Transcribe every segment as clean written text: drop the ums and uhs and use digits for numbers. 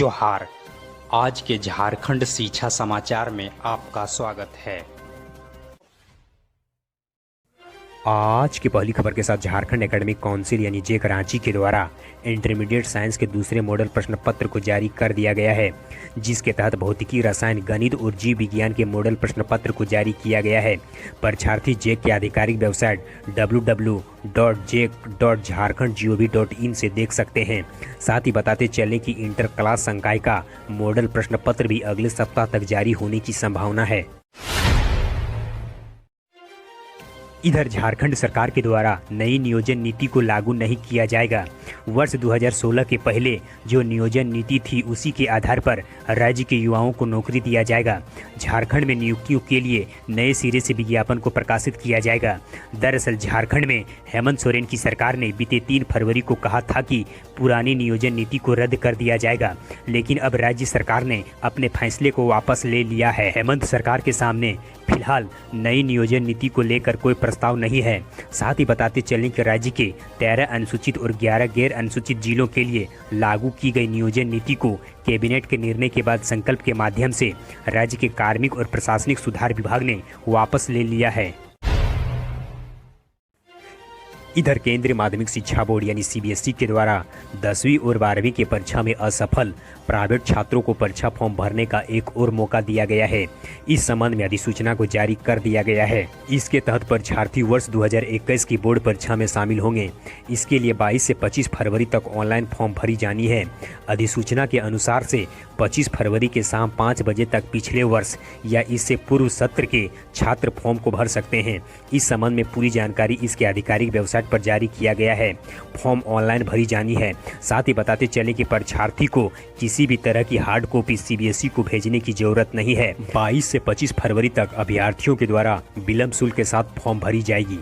जोहार। आज के झारखंड शिक्षा समाचार में आपका स्वागत है। आज की पहली खबर के साथ झारखंड एकेडमिक काउंसिल यानी जे कराची के द्वारा इंटरमीडिएट साइंस के दूसरे मॉडल प्रश्न पत्र को जारी कर दिया गया है, जिसके तहत भौतिकी, रसायन, गणित और जीव विज्ञान के मॉडल प्रश्न पत्र को जारी किया गया है। परीक्षार्थी जेक के आधिकारिक वेबसाइट www.jek.jharkhand.gov.in से देख सकते हैं। साथ ही बताते चले कि इंटर क्लास संकाय का मॉडल प्रश्न पत्र भी अगले सप्ताह तक जारी होने की संभावना है। इधर झारखंड सरकार के द्वारा नई नियोजन नीति को लागू नहीं किया जाएगा। वर्ष 2016 के पहले जो नियोजन नीति थी उसी के आधार पर राज्य के युवाओं को नौकरी दिया जाएगा। झारखंड में नियुक्तियों के लिए नए सिरे से विज्ञापन को प्रकाशित किया जाएगा। दरअसल झारखंड में हेमंत सोरेन की सरकार ने बीते 3 फरवरी को कहा था कि पुरानी नियोजन नीति को रद्द कर दिया जाएगा, लेकिन अब राज्य सरकार ने अपने फैसले को वापस ले लिया है। हेमंत सरकार के सामने फिलहाल नई नियोजन नीति को लेकर कोई प्रस्ताव नहीं है। साथ ही बताते चलें कि राज्य के 13 अनुसूचित और 11 गैर अनुसूचित जिलों के लिए लागू की गई नियोजन नीति को कैबिनेट के निर्णय के बाद संकल्प के माध्यम से राज्य के कार्मिक और प्रशासनिक सुधार विभाग ने वापस ले लिया है। इधर केंद्रीय माध्यमिक शिक्षा बोर्ड यानी CBSE के द्वारा 10वीं और 12वीं की परीक्षा में असफल प्राइवेट छात्रों को परीक्षा फॉर्म भरने का एक और मौका दिया गया है। इस संबंध में अधिसूचना को जारी कर दिया गया है। इसके तहत परीक्षार्थी वर्ष 2021 की बोर्ड परीक्षा में शामिल होंगे। इसके लिए 22 से 25 फरवरी तक ऑनलाइन फॉर्म भरी जानी है। अधिसूचना के अनुसार से 25 फरवरी के शाम 5 बजे तक पिछले वर्ष या इससे पूर्व सत्र के छात्र फॉर्म को भर सकते हैं। इस संबंध में पूरी जानकारी इसके आधिकारिक वेबसाइट पर जारी किया गया है। फॉर्म ऑनलाइन भरी जानी है। साथ ही बताते चले कि परीक्षार्थी को किसी भी तरह की हार्ड कॉपी CBSE को भेजने की जरूरत नहीं है। 22 से 25 फरवरी तक अभ्यर्थियों के द्वारा विलंब शुल्क के साथ फॉर्म भरी जाएगी।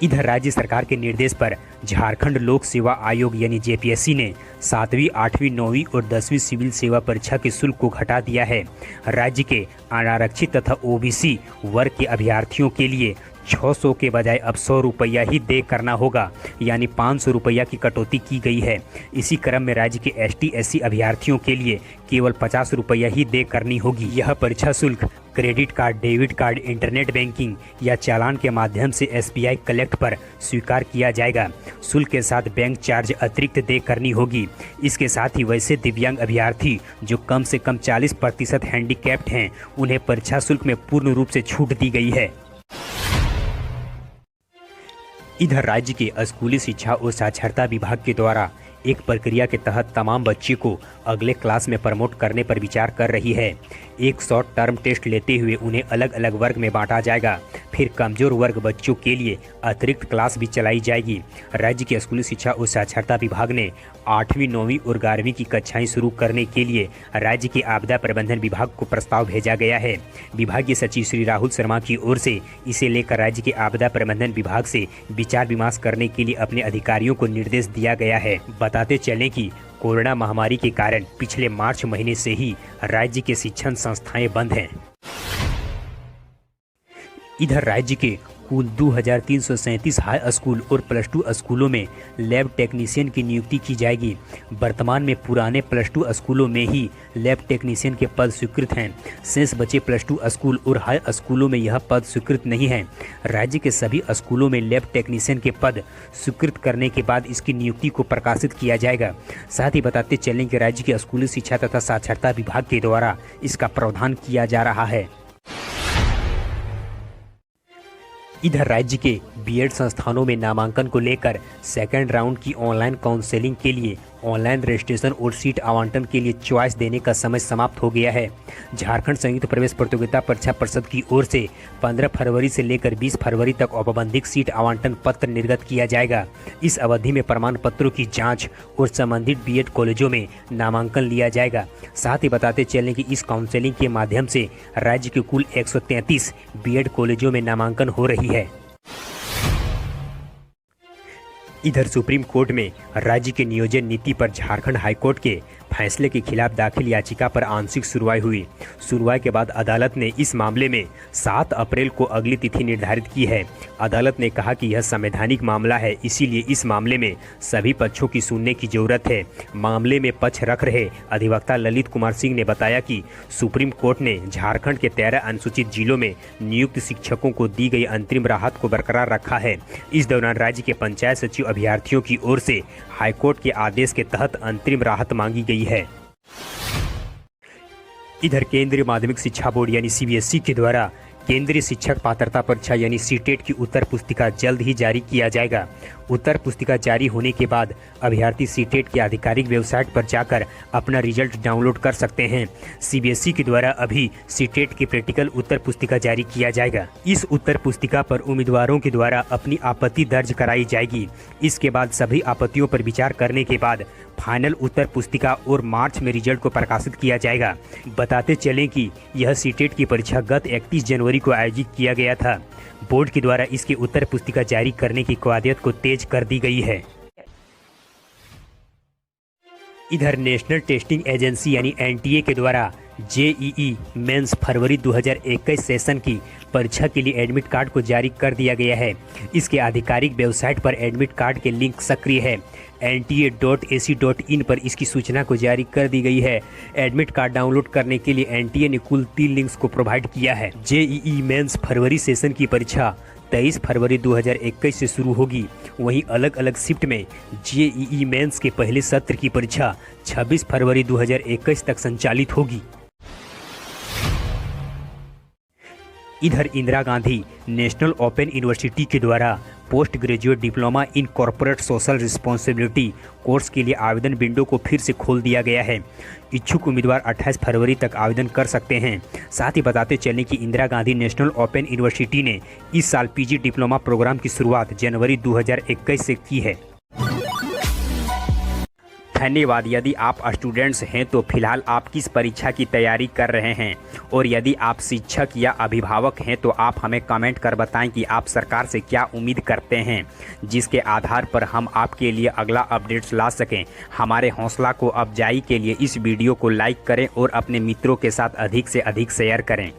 इधर राज्य सरकार के निर्देश पर झारखंड लोक सेवा आयोग यानी JPSC ने 7वीं, 8वीं, 9वीं और 10वीं सिविल सेवा परीक्षा के शुल्क को घटा दिया है। राज्य के अनारक्षित तथा OBC वर्ग के अभ्यर्थियों के लिए 600 के बजाय अब 100 रुपया ही दे करना होगा, यानी 500 रुपया की कटौती की गई है। इसी क्रम में राज्य के ST SC अभ्यर्थियों के लिए केवल 50 रुपया ही दे करनी होगी। यह परीक्षा शुल्क credit card, debit card, internet banking या चालान के माध्यम से SBI कलेक्ट पर स्वीकार किया जाएगा। शुल्क के साथ बैंक चार्ज अतिरिक्त दे करनी होगी। इसके साथ ही वैसे दिव्यांग अभ्यर्थी जो कम से कम 40% हैंडीकैप्ड हैं, उन्हें परीक्षा शुल्क में पूर्ण रूप से छूट दी गई है। इधर राज्य के स्कूली शिक्षा और साक्षरता विभाग के द्वारा एक प्रक्रिया के तहत तमाम बच्चे को अगले क्लास में प्रमोट करने पर विचार कर रही है। एक शॉर्ट टर्म टेस्ट लेते हुए उन्हें अलग अलग वर्ग में बांटा जाएगा। फिर कमजोर वर्ग बच्चों के लिए अतिरिक्त क्लास भी चलाई जाएगी। राज्य के स्कूली शिक्षा और साक्षरता विभाग ने 8वीं, 9वीं और 11वीं की कक्षाएं शुरू करने के लिए राज्य के आपदा प्रबंधन विभाग को प्रस्ताव भेजा गया है। विभागीय सचिव श्री राहुल शर्मा की ओर से इसे लेकर राज्य के आपदा प्रबंधन विभाग से विचार विमर्श करने के लिए अपने अधिकारियों को निर्देश दिया गया है। बताते चलें कि कोरोना महामारी के कारण पिछले मार्च महीने से ही राज्य के शिक्षण संस्थाएं बंद हैं। इधर राज्य के कुल 2337 हाई स्कूल और +2 स्कूलों में लैब टेक्नीशियन की नियुक्ति की जाएगी। वर्तमान में पुराने +2 स्कूलों में ही लैब टेक्नीशियन के पद स्वीकृत हैं। शेष बचे +2 स्कूल और हाई स्कूलों में यह पद स्वीकृत नहीं है। राज्य के सभी स्कूलों में लैब टेक्नीशियन के पद स्वीकृत करने के बाद इसकी नियुक्ति को प्रकाशित किया जाएगा। साथ ही बताते चलें कि राज्य के स्कूली शिक्षा तथा साक्षरता विभाग के द्वारा इसका प्रावधान किया जा रहा है। इधर राज्य के B.Ed संस्थानों में नामांकन को लेकर सेकेंड राउंड की ऑनलाइन काउंसलिंग के लिए ऑनलाइन रजिस्ट्रेशन और सीट आवंटन के लिए चॉइस देने का समय समाप्त हो गया है। झारखंड संयुक्त प्रवेश प्रतियोगिता परीक्षा परिषद की ओर से 15 फरवरी से लेकर 20 फरवरी तक औपबंधिक सीट आवंटन पत्र निर्गत किया जाएगा। इस अवधि में प्रमाण पत्रों की जांच और संबंधित B.Ed कॉलेजों में नामांकन लिया जाएगा। साथ ही बताते चलें कि इस काउंसलिंग के माध्यम से राज्य के कुल 133 B.Ed कॉलेजों में नामांकन हो रही है। इधर सुप्रीम कोर्ट में राज्य के नियोजन नीति पर झारखंड हाईकोर्ट के फैसले के खिलाफ दाखिल याचिका पर आंशिक सुनवाई हुई। सुनवाई के बाद अदालत ने इस मामले में 7 अप्रैल को अगली तिथि निर्धारित की है। अदालत ने कहा कि यह संवैधानिक मामला है, इसीलिए इस मामले में सभी पक्षों की सुनने की जरूरत है। मामले में पक्ष रख रहे अधिवक्ता ललित कुमार सिंह ने बताया कि सुप्रीम कोर्ट ने झारखंड के 13 अनुसूचित जिलों में नियुक्त शिक्षकों को दी गई अंतरिम राहत को बरकरार रखा है। इस दौरान राज्य के पंचायत सचिव अभ्यर्थियों की ओर से हाईकोर्ट के आदेश के तहत अंतरिम राहत मांगी गई है। इधर केंद्रीय माध्यमिक शिक्षा बोर्ड यानी सीबीएसई के द्वारा केंद्रीय शिक्षक पात्रता परीक्षा यानी सीटेट की उत्तर पुस्तिका जल्द ही जारी किया जाएगा। उत्तर पुस्तिका जारी होने के बाद अभ्यर्थी सीटेट की आधिकारिक वेबसाइट पर जाकर अपना रिजल्ट डाउनलोड कर सकते हैं। सीबीएसई के द्वारा अभी सीटेट की प्रैक्टिकल उत्तर पुस्तिका जारी किया जाएगा। इस उत्तर पुस्तिका पर उम्मीदवारों के द्वारा अपनी आपत्ति दर्ज कराई जाएगी। इसके बाद सभी आपत्तियों पर विचार करने के बाद फाइनल उत्तर पुस्तिका और मार्च में रिजल्ट को प्रकाशित किया जाएगा। बताते चलें कि यह सीटेट की परीक्षा गत 31 जनवरी को आयोजित किया गया था। बोर्ड के द्वारा इसकी उत्तर पुस्तिका जारी करने की कवायद को तेज कर दी गई है। इधर नेशनल टेस्टिंग एजेंसी यानी एनटीए के द्वारा जेईई मेंस फरवरी 2021 सेशन की परीक्षा के लिए एडमिट कार्ड को जारी कर दिया गया है। इसके आधिकारिक वेबसाइट पर एडमिट कार्ड के लिंक सक्रिय है। nta.ac.in पर इसकी सूचना को जारी कर दी गई है। एडमिट कार्ड डाउनलोड करने के लिए एनटीए ने कुल 3 लिंक्स को प्रोवाइड किया है। जेईई मेंस फरवरी सेशन की परीक्षा 23 फरवरी 2021 से शुरू होगी। वहीं अलग अलग शिफ्ट में जेईई मेंस के पहले सत्र की परीक्षा 26 फरवरी 2021 तक संचालित होगी। इधर Indira Gandhi national open university के द्वारा post graduate diploma in corporate social responsibility course के लिए आवेदन विंडो को फिर से खोल दिया गया है। इच्छुक उम्मीदवार 28 फरवरी तक आवेदन कर सकते हैं। साथ ही बताते चलें कि Indira Gandhi national open university ने इस साल पीजी डिप्लोमा प्रोग्राम की शुरुआत जनवरी 2021 से की है। धन्यवाद। यदि आप स्टूडेंट्स हैं तो फिलहाल आप किस परीक्षा की तैयारी कर रहे हैं, और यदि आप शिक्षक या अभिभावक हैं तो आप हमें कमेंट कर बताएं कि आप सरकार से क्या उम्मीद करते हैं, जिसके आधार पर हम आपके लिए अगला अपडेट्स ला सकें। हमारे हौसला को अफजाई के लिए इस वीडियो को लाइक करें और अपने मित्रों के साथ अधिक से अधिक शेयर करें।